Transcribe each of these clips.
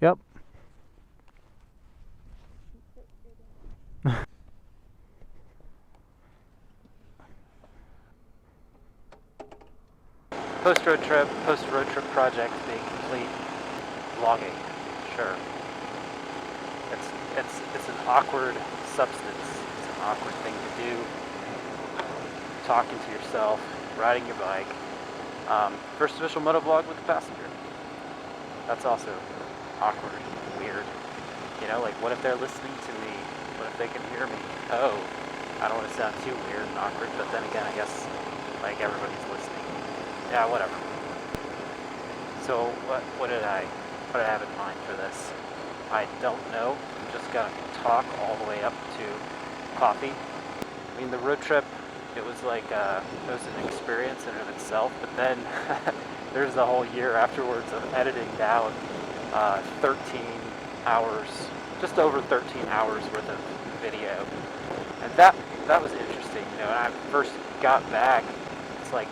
Yep. Post-road trip project being complete, vlogging. Sure. It's an awkward substance. It's an awkward thing to do. Talking to yourself, riding your bike. First official moto vlog with a passenger. That's also awkward, weird. You know, like what if they're listening to me? What if they can hear me? Oh, I don't want to sound too weird and awkward, but then again, I guess like everybody's listening. Yeah, whatever. So what did I have in mind for this? I don't know. I'm just gonna talk all the way up to coffee. I mean, the road trip, it was like it was an experience in and of itself. But then there's the whole year afterwards of editing down 13 hours, just over 13 hours worth of video, and that was interesting. You know, when I first got back, it's like,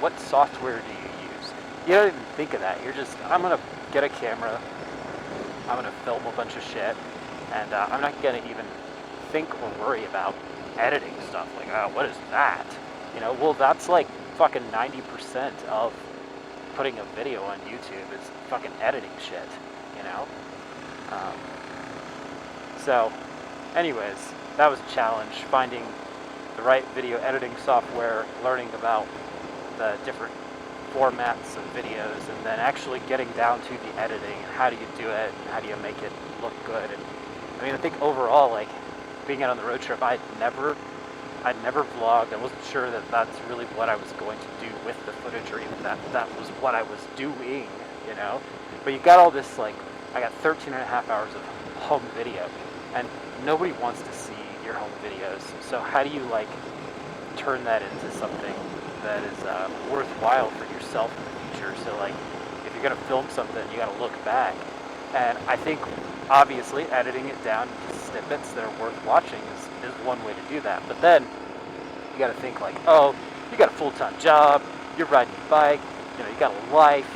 what software do you use? You don't even think of that. You're just, I'm gonna get a camera, I'm gonna film a bunch of shit, and I'm not gonna even think or worry about editing stuff. Like, oh, what is that? You know, well, that's like fucking 90% of putting a video on YouTube is fucking editing shit. You know. So, anyways, that was a challenge, finding the right video editing software, learning about the different formats of videos, and then actually getting down to the editing and how do you do it and how do you make it look good. And I mean, I think overall, like being out on the road trip, I'd never vlogged. I wasn't sure that that's really what I was going to do with the footage, or even that was what I was doing, you know. But you got all this, like, I got 13 and a half hours of home video, and nobody wants to see your home videos. So how do you like turn that into something that is worthwhile for yourself in the future? So like, if you're gonna film something, you gotta look back. And I think obviously editing it down to snippets that are worth watching is one way to do that. But then you gotta think like, oh, you got a full-time job, you're riding your bike, you know, you got a life.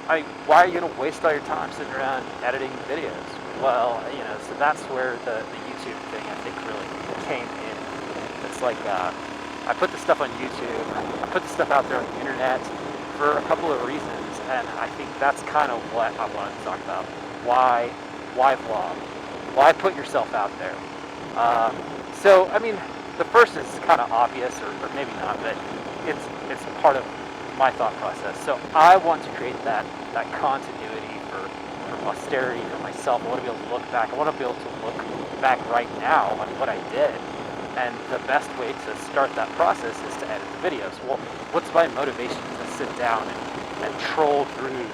I mean, why are you gonna waste all your time sitting around editing videos? Well, you know, so that's where the YouTube thing, I think, really came in. It's like, I put the stuff on YouTube, I put the stuff out there on the internet for a couple of reasons, and I think that's kind of what I wanted to talk about. Why vlog? Why put yourself out there? So, I mean, the first is kind of obvious, or maybe not, but it's part of my thought process. So I want to create that continuity for posterity, for myself. I want to be able to look back. I want to be able to look back right now on what I did. And the best way to start that process is to edit the videos. Well, what's my motivation to sit down and troll through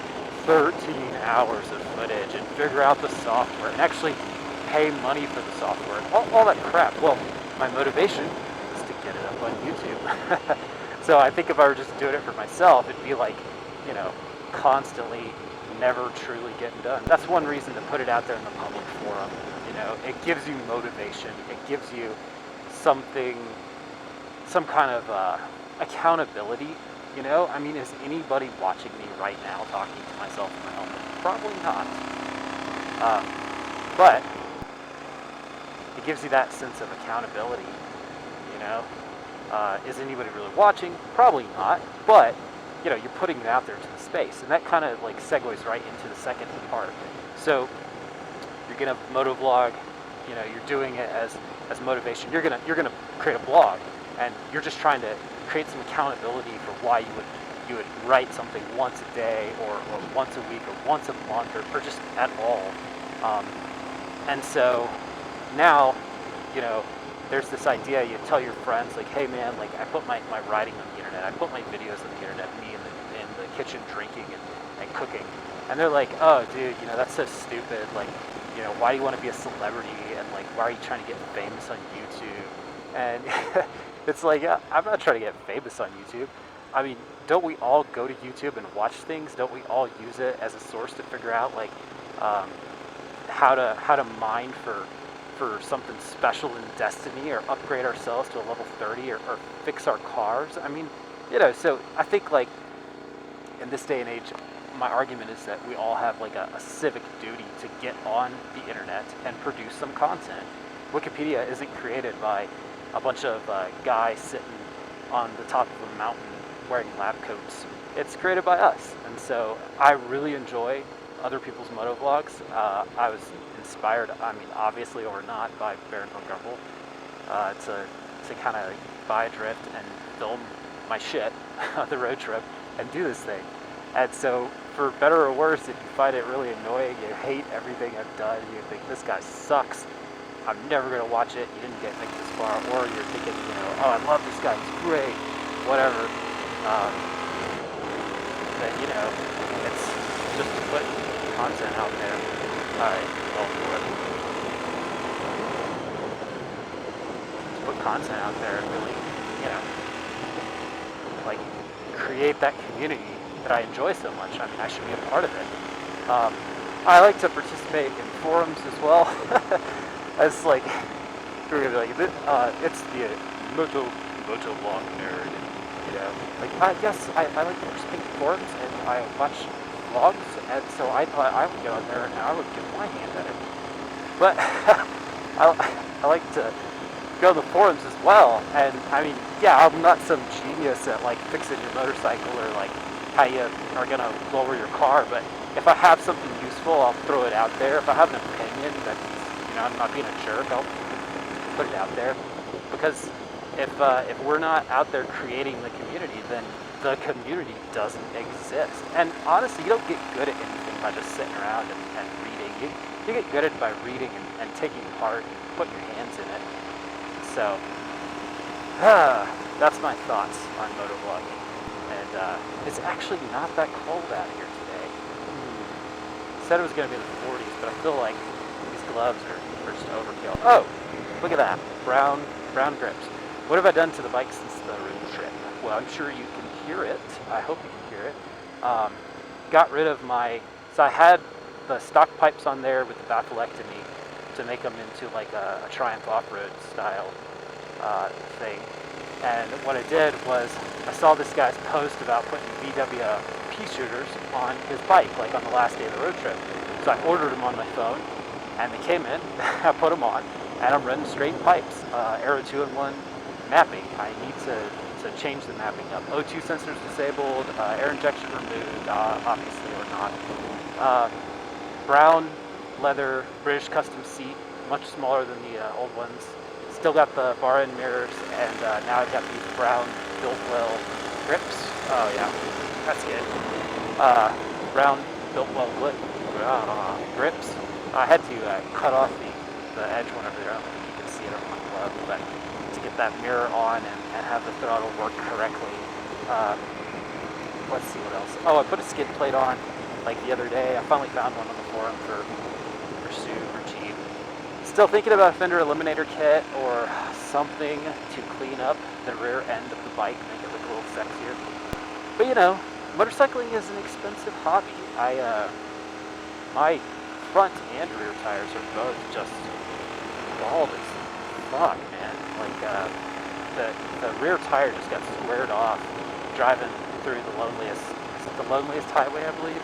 13 hours of footage and figure out the software and actually pay money for the software and all that crap? Well, my motivation is to get it up on YouTube. So I think if I were just doing it for myself, it'd be like, you know, constantly never truly getting done. That's one reason to put it out there in the public forum. You know, it gives you motivation. It gives you something, some kind of accountability. You know, I mean, is anybody watching me right now talking to myself in my helmet? Probably not. But it gives you that sense of accountability. You know, is anybody really watching? Probably not. But you know, you're putting it out there into the space, and that kind of like segues right into the second part. So you're gonna motovlog. You know, you're doing it as motivation. You're gonna create a blog, and you're just trying to create some accountability for why you would write something once a day, or once a week, or once a month, or just at all. And so now, you know, there's this idea. You tell your friends like, hey man, like I put my writing on the internet. I put my videos on the internet. Me in the kitchen drinking and cooking, and they're like, oh dude, you know, that's so stupid. Like, you know, why do you want to be a celebrity, and like, why are you trying to get famous on YouTube? And it's like, I'm not trying to get famous on YouTube. I mean, don't we all go to YouTube and watch things? Don't we all use it as a source to figure out like how to mine for something special in Destiny, or upgrade ourselves to a level 30, or fix our cars? I mean, you know, so I think like in this day and age, my argument is that we all have like a civic duty to get on the internet and produce some content. Wikipedia isn't created by a bunch of guys sitting on the top of a mountain wearing lab coats. It's created by us, and so I really enjoy other people's moto vlogs. I was inspired, I mean, obviously or not, by Baron von Gumpel to kind of buy a drift and film my shit on the road trip and do this thing. And so, for better or worse, if you find it really annoying, you hate everything I've done, you think this guy sucks, I'm never gonna watch it, you didn't get me this far, or you're thinking, oh, I love this guy, he's great, whatever. Then it's just to put content out there. Alright, well, to put content out there and really, like, create that community that I enjoy so much. I mean, I should be a part of it. I like to participate in forums as well. As like, we're gonna be like, it's the moto vlog nerd, Like, yes, I like to participate in forums and I watch vlogs, and so I thought I would get on there and I would get my hand at it. But I like to go to the forums as well, and I mean, yeah, I'm not some genius at like fixing your motorcycle or like how you are gonna lower your car, but if I have something useful, I'll throw it out there. If I have an opinion that I'm not being a jerk, I'll put it out there. Because if we're not out there creating the community, then the community doesn't exist. And honestly, you don't get good at anything by just sitting around and reading. You get good at it by reading and taking part and putting your hands in it. So, that's my thoughts on motovlogging. And it's actually not that cold out here today. Said it was going to be in the 40s, but I feel like these gloves are just overkill. Oh, look at that. Brown grips. What have I done to the bike since the road trip? Well, I'm sure you can hear it. I hope you can hear it. Got rid of so I had the stock pipes on there with the bafflectomy to make them into like a Triumph off-road style thing. And what I did was I saw this guy's post about putting VW pea shooters on his bike, like on the last day of the road trip. So I ordered them on my phone, and they came in. I put them on, and I'm running straight pipes. Aero 2-in-1 mapping. I need to change the mapping up. O2 sensors disabled, air injection removed, obviously, or not. Brown leather British custom seat, much smaller than the old ones. Still got the bar end mirrors, and now I've got these brown Built-Well grips. Oh yeah, that's good. Brown Built-Well grips. I had to cut off the edge whenever they're up. You can see it on my glove, but to get that mirror on and have the throttle work correctly. Let's see what else. Oh, I put a skid plate on like the other day. I finally found one on the forum for super cheap. Still thinking about a fender eliminator kit or something to clean up the rear end of the bike, make it look a little sexier. But motorcycling is an expensive hobby. My front and rear tires are both just bald as fuck, man. Like the rear tire just got squared off driving through the loneliest highway, I believe,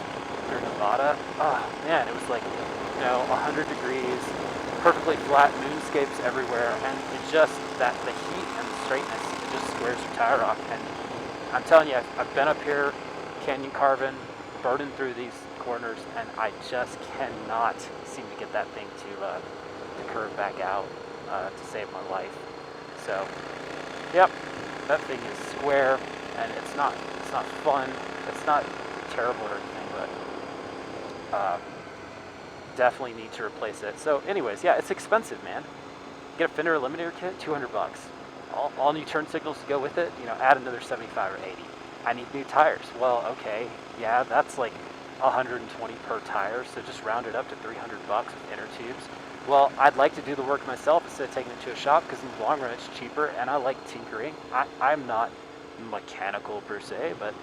through Nevada. Oh man, it was like 100 degrees, perfectly flat moonscapes everywhere, and it just the heat and the straightness, it just squares your tire off. And I'm telling you, I've been up here canyon carving, burning through these corners, and I just cannot seem to get that thing to curve back out to save my life. So, yep, that thing is square, and it's not fun. It's not terrible or anything, but definitely need to replace it. So, anyways, yeah, it's expensive, man. Get a fender eliminator kit, $200. All new turn signals to go with it. Add another 75 or 80. I need new tires. Well, okay, yeah, that's like 120 per tire, so just round it up to $300 with inner tubes. Well, I'd like to do the work myself instead of taking it to a shop, because in the long run it's cheaper, and I like tinkering. I'm not mechanical per se, but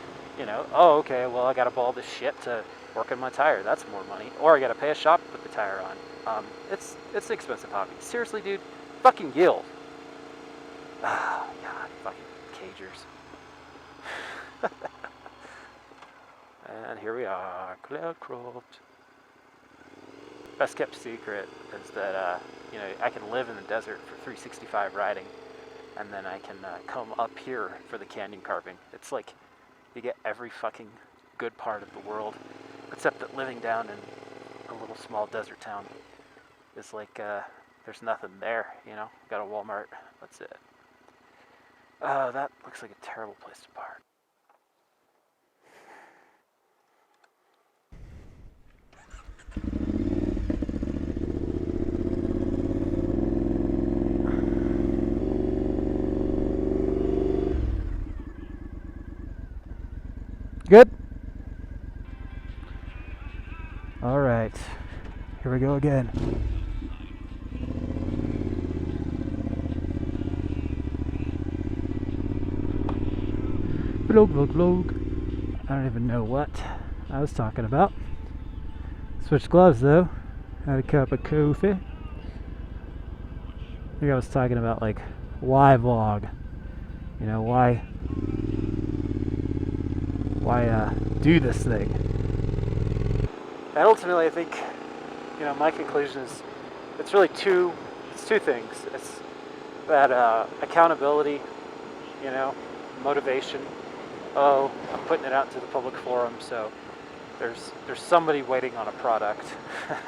oh, okay, well, I gotta buy all this shit to work on my tire. That's more money. Or I gotta pay a shop to put the tire on. It's an expensive hobby. Seriously, dude, fucking yield. Ah, God, fucking cagers. And here we are, Cloudcroft. Best kept secret is that, you know, I can live in the desert for 365 riding, and then I can come up here for the canyon carving. It's like you get every fucking good part of the world, except that living down in a little small desert town is like, there's nothing there, you know? Got a Walmart, that's it. That looks like a terrible place to park. Good? All right, here we go again. Vlog, vlog, vlog. I don't even know what I was talking about. Switched gloves though. Had a cup of coffee. I think I was talking about like why vlog. You know, why do this thing? And ultimately, I think, you know, my conclusion is it's really two things. It's that accountability, you know, motivation. Oh, I'm putting it out to the public forum, so there's somebody waiting on a product,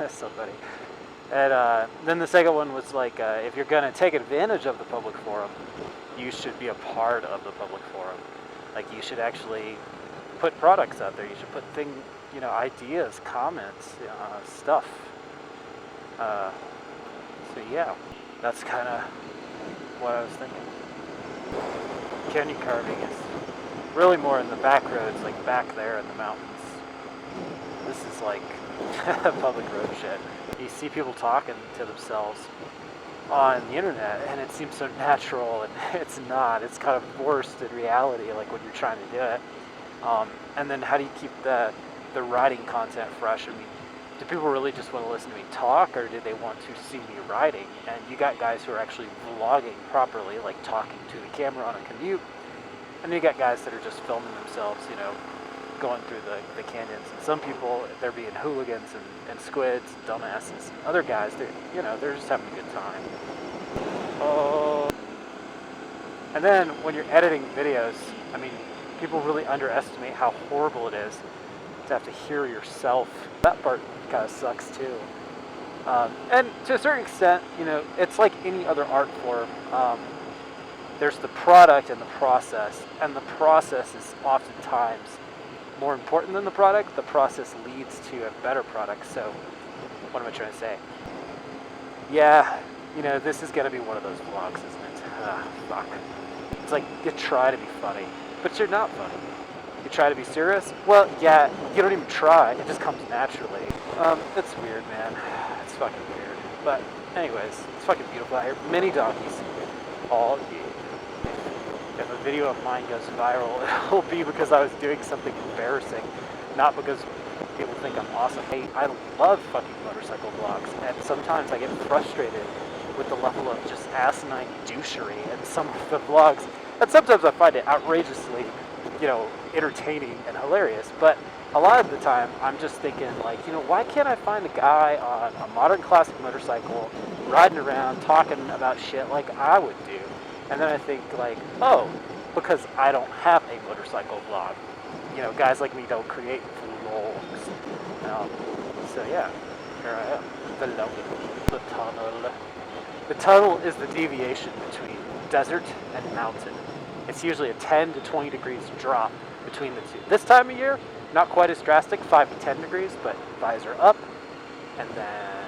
somebody. And then the second one was like, if you're gonna take advantage of the public forum, you should be a part of the public forum. Like, you should actually put products out there. You should put you know, ideas, comments, stuff. So yeah, that's kind of what I was thinking. Canyon carving is really more in the back roads, like back there in the mountains. This is like public road shit. You see people talking to themselves on the internet, and it seems so natural, and it's not. It's kind of forced in reality, like when you're trying to do it. And then how do you keep the writing content fresh? I mean, do people really just want to listen to me talk, or do they want to see me writing? And you got guys who are actually vlogging properly, like talking to the camera on a commute, and then you got guys that are just filming themselves, you know, going through the canyons. And some people, they're being hooligans and squids, and dumbasses. And other guys, they're just having a good time. Oh. And then when you're editing videos, I mean, people really underestimate how horrible it is to have to hear yourself. That part kind of sucks too. And to a certain extent, you know, it's like any other art form. There's the product and the process, and the process is oftentimes more important than the product. The process leads to a better product. So what am I trying to say? Yeah, you know, this is gonna be one of those vlogs, isn't it? Fuck. It's like you try to be funny, but you're not funny. You try to be serious? Well, yeah, you don't even try. It just comes naturally. It's weird, man. It's fucking weird. But anyways, it's fucking beautiful out here. Many donkeys. All year. If a video of mine goes viral, it'll be because I was doing something embarrassing, not because people think I'm awesome. Hey, I love fucking motorcycle vlogs, and sometimes I get frustrated with the level of just asinine douchery in some of the vlogs, and sometimes I find it outrageously, you know, entertaining and hilarious. But a lot of the time, I'm just thinking, like, you know, why can't I find a guy on a modern classic motorcycle riding around talking about shit like I would do? And then I think, like, oh, because I don't have a motorcycle vlog. You know, guys like me don't create vlogs. So yeah, here I am, the tunnel. The tunnel is the deviation between desert and mountain. It's usually a 10 to 20 degrees drop between the two. This time of year, not quite as drastic, 5 to 10 degrees, but visor up, and then